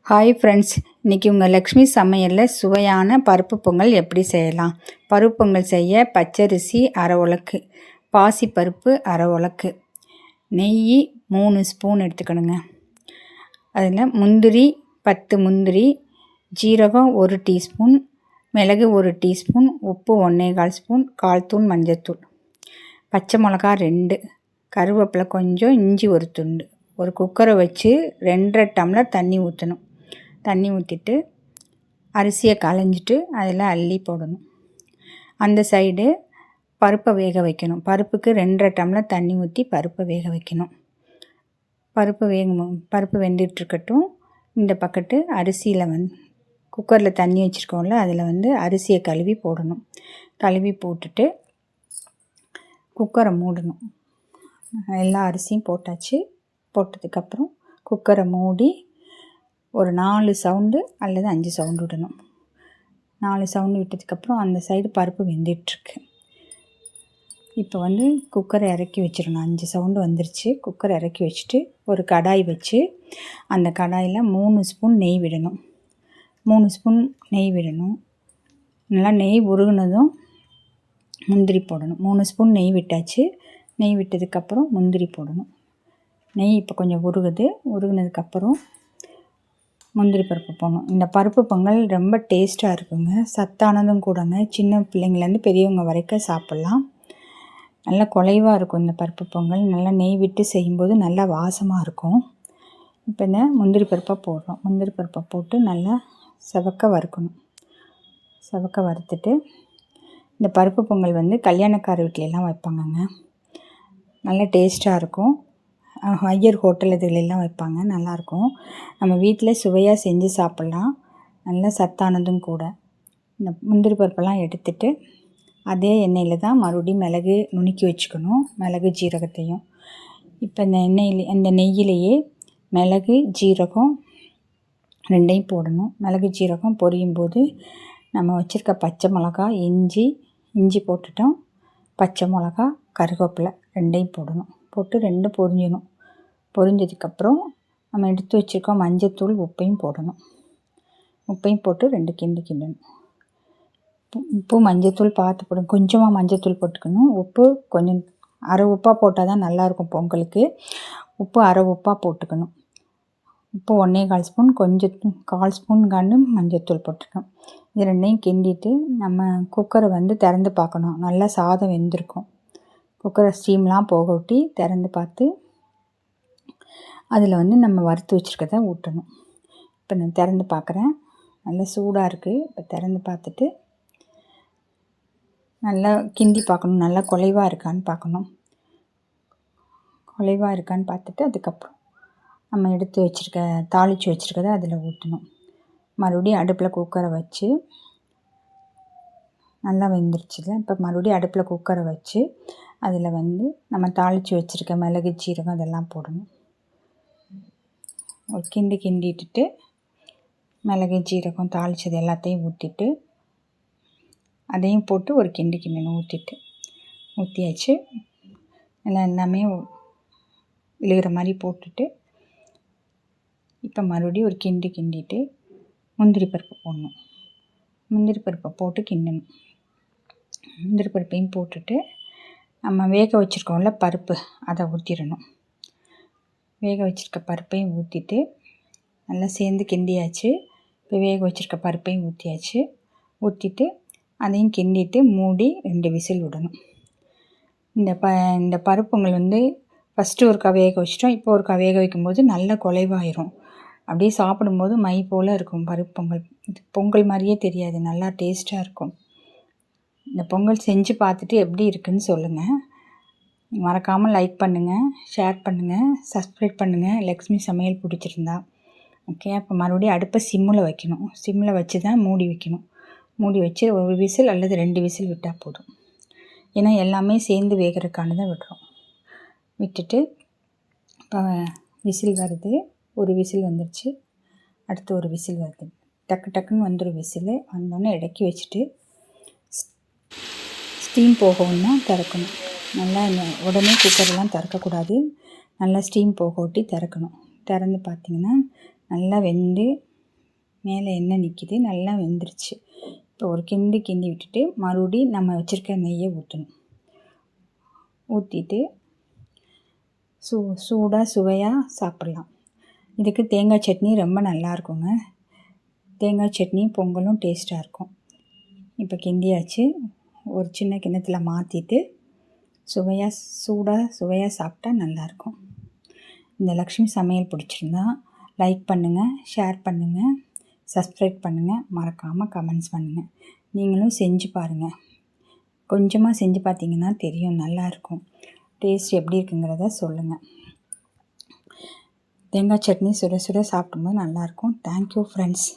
Hi friends, இன்றைக்கி உங்கள் லக்ஷ்மி சமையலில் சுவையான பருப்பு பொங்கல் எப்படி செய்யலாம். பருப்பு பொங்கல் செய்ய பச்சரிசி அரை உலக்கு, பாசிப்பருப்பு அரை உலக்கு, நெய் 3 ஸ்பூன் எடுத்துக்கணுங்க. அதில் முந்திரி 10 முந்திரி, ஜீரகம் 1 டீஸ்பூன், மிளகு 1 டீஸ்பூன், உப்பு 1/4 ஸ்பூன், 1/4 தூள் மஞ்சத்தூள், பச்சை மிளகா 2, கருவேப்பிலை கொஞ்சம், இஞ்சி ஒரு துண்டு. ஒரு குக்கரை வச்சு 2.5 டம்ளர் தண்ணி ஊற்றணும். தண்ணி ஊற்றிட்டு அரிசியை களைஞ்சிட்டு அதில் அள்ளி போடணும். அந்த சைடு பருப்பை வேக வைக்கணும். பருப்புக்கு 2.5 டம்ளர் தண்ணி ஊற்றி பருப்பை வேக வைக்கணும். பருப்பு வெந்துட்டுருக்கட்டும். இந்த பக்கத்து அரிசியில் குக்கரில் தண்ணி வச்சுருக்கோம்ல, அதில் அரிசியை கழுவி போடணும். கழுவி போட்டுட்டு குக்கரை மூடணும். எல்லா அரிசியும் போட்டாச்சு. போட்டதுக்கப்புறம் குக்கரை மூடி ஒரு 4 சவுண்டு அல்லது 5 சவுண்டு விடணும். 4 சவுண்டு விட்டதுக்கப்புறம் அந்த சைடு பருப்பு வெந்துட்டுருக்கு. இப்போ குக்கரை இறக்கி வச்சிடணும். 5 சவுண்டு வந்துருச்சு. குக்கரை இறக்கி வச்சுட்டு ஒரு கடாய் வச்சு அந்த கடாயில் 3 ஸ்பூன் நெய் விடணும். 3 ஸ்பூன் நெய் விடணும். நல்லா நெய் உருகுனதும் முந்திரி போடணும். 3 ஸ்பூன் நெய் விட்டாச்சு. நெய் விட்டதுக்கப்புறம் முந்திரி போடணும். நெய் இப்போ கொஞ்சம் உருகுனதுக்கப்புறம் முந்திரி பருப்பு போடணும். இந்த பருப்பு பொங்கல் ரொம்ப டேஸ்ட்டாக இருக்குங்க. சத்தானதும் கூடங்க. சின்ன பிள்ளைங்கள்லேருந்து பெரியவங்க வரைக்கும் சாப்பிட்லாம். நல்லா குலைவாக இருக்கும் இந்த பருப்பு பொங்கல். நல்லா நெய் விட்டு செய்யும்போது நல்லா வாசமாக இருக்கும். இப்போ இந்த முந்திரி பருப்பை போடுறோம். முந்திரி பருப்பை போட்டு நல்லா செவக்க வறுக்கணும். செவக்க வறுத்துட்டு இந்த பருப்பு பொங்கல் கல்யாணக்கார வீட்டிலலாம் வைப்பாங்கங்க. நல்லா டேஸ்ட்டாக இருக்கும். ஐயர் ஹோட்டல் இதுலெல்லாம் வைப்பாங்க. நல்லாயிருக்கும். நம்ம வீட்டில் சுவையாக செஞ்சு சாப்பிட்லாம். நல்லா சத்தானதும் கூட. இந்த முந்திரி பருப்பெல்லாம் எடுத்துட்டு அதே எண்ணெயில் தான் மறுபடியும் மிளகு நுணுக்கி வச்சுக்கணும். மிளகு ஜீரகத்தையும் இப்போ இந்த நெய்யிலேயே மிளகு ஜீரகம் 2ஐயும் போடணும். மிளகு ஜீரகம் பொரியும் போது நம்ம வச்சுருக்க பச்சை மிளகா, இஞ்சி போட்டுட்டோம். பச்சை மிளகா, கருவேப்பிலை 2ஐயும் போடணும். போட்டு 2 பொரிஞ்சணும். பொரிஞ்சதுக்கப்புறம் நம்ம எடுத்து வச்சுருக்கோம் மஞ்சத்தூள், உப்பையும் போடணும். உப்பையும் போட்டு 2 கிண்டணும். உப்பு மஞ்சத்தூள் பார்த்து போடணும். கொஞ்சமாக மஞ்சத்தூள் போட்டுக்கணும். உப்பு கொஞ்சம் அரை உப்பாக போட்டால் தான் நல்லாயிருக்கும் பொங்கலுக்கு. உப்பு அரை உப்பாக போட்டுக்கணும். உப்பு 1/4 ஸ்பூன், கொஞ்சம் 1/4 ஸ்பூன் மஞ்சத்தூள் போட்டுக்கணும். இது 2ஐயும் கிண்டிட்டு நம்ம குக்கரை திறந்து பார்க்கணும். நல்லா சாதம் வெந்திருக்கும். குக்கரை ஸ்டீம்லாம் போக விட்டு திறந்து பார்த்து அதில் நம்ம வறுத்து வச்சுருக்கத ஊற்றணும். இப்போ நான் திறந்து பார்க்குறேன். நல்லா சூடாக இருக்குது. இப்போ திறந்து பார்த்துட்டு நல்லா கிண்டி பார்க்கணும். நல்லா குலைவாக இருக்கான்னு பார்க்கணும். குலைவாக இருக்கான்னு பார்த்துட்டு அதுக்கப்புறம் நம்ம எடுத்து தாளித்து வச்சுருக்கத அதில் ஊற்றணும். மறுபடியும் அடுப்பில் குக்கரை வச்சு நல்லா வெந்துருச்சுல. இப்போ மறுபடியும் அடுப்பில் குக்கரை வச்சு அதில் நம்ம தாளித்து வச்சுருக்க மிளகு ஜீரகம் அதெல்லாம் போடணும். ஒரு கிண்டிட்டுட்டு மிளகு ஜீரகம் தாளித்தது எல்லாத்தையும் ஊற்றிட்டு அதையும் போட்டு ஒரு கிண்டணும். ஊற்றியாச்சு. எல்லாமே விழுகிற மாதிரி போட்டுட்டு இப்போ மறுபடியும் ஒரு கிண்டிட்டு முந்திரி பருப்பு போடணும். முந்திரி பருப்பை போட்டு கிண்டணும். முந்திரி பருப்பையும் போட்டுட்டு நம்ம வேக வச்சுருக்கோம்ல பருப்பு, அதை ஊற்றிடணும். வேக வச்சுருக்க பருப்பையும் ஊற்றிட்டு நல்லா சேர்ந்து கிண்டியாச்சு. இப்போ வேக வச்சுருக்க பருப்பையும் ஊற்றிட்டு அதையும் கிண்டிட்டு மூடி 2 விசில் விடணும். இந்த பருப்பு பொங்கல் ஃபஸ்ட்டு ஒருக்கா வேக வச்சிட்டோம். இப்போ ஒருக்கா வேக வைக்கும்போது நல்ல குலைவாயிரும். அப்படியே சாப்பிடும்போது மை போல் இருக்கும் பருப்பு பொங்கல். இது பொங்கல் மாதிரியே தெரியாது. நல்லா டேஸ்ட்டாக இருக்கும். இந்த பொங்கல் செஞ்சு பார்த்துட்டு எப்படி இருக்குதுன்னு சொல்லுங்கள். மறக்காமல் லைக் பண்ணுங்கள், ஷேர் பண்ணுங்கள், சப்ஸ்கிரைப் பண்ணுங்கள். லக்ஷ்மி சமையல் பிடிச்சிருந்தா ஓகே. அப்போ மறுபடியும் அடுப்பை சிம்மில் வைக்கணும். சிம்மில் வச்சு தான் மூடி வைக்கணும். மூடி வச்சு ஒரு விசில் அல்லது 2 விசில் விட்டால் போதும். ஏன்னா எல்லாமே சேர்ந்து வேகிறதுக்கானதான் விடுறோம். விட்டுட்டு இப்போ விசில் வருது. ஒரு விசில் வந்துடுச்சு. அடுத்து ஒரு விசில் வருது. டக்குன்னு வந்துடும் விசில். வந்தோடனே இறக்கி வச்சுட்டு ஸ்டீம் போகவுன்னா திறக்கணும். நல்லா உடனே குக்கர்லாம் திறக்கக்கூடாது. நல்லா ஸ்டீம் போக விட்டு திறக்கணும். திறந்து பார்த்திங்கன்னா நல்லா வெந்து மேலே எண்ணெய் நிற்கிது, நல்லா வெந்துருச்சு. இப்போ ஒரு கிண்டி விட்டுட்டு மறுபடியும் நம்ம வச்சுருக்க நெய்யை ஊற்றணும். ஊற்றிட்டு சூடாக சுவையாக சாப்பிட்லாம். இதுக்கு தேங்காய் சட்னி ரொம்ப நல்லாயிருக்குங்க. தேங்காய் சட்னி பொங்கலும் டேஸ்ட்டாக இருக்கும். இப்போ கிண்டியாச்சு. ஒரு சின்ன கிண்ணத்தில் மாற்றிட்டு சுவையாக சாப்பிட்டா நல்லாயிருக்கும். இந்த லக்ஷ்மி சமையல் பிடிச்சிருந்தா லைக் பண்ணுங்கள், ஷேர் பண்ணுங்கள், சப்ஸ்கிரைப் பண்ணுங்கள், மறக்காமல் கமெண்ட்ஸ் பண்ணுங்கள். நீங்களும் செஞ்சு பாருங்கள். கொஞ்சமாக செஞ்சு பார்த்தீங்கன்னா தெரியும், நல்லாயிருக்கும். டேஸ்ட் எப்படி இருக்குங்கிறத சொல்லுங்கள். தேங்காய் சட்னி சுட சுட சாப்பிடும்போது நல்லாயிருக்கும். Thank you friends.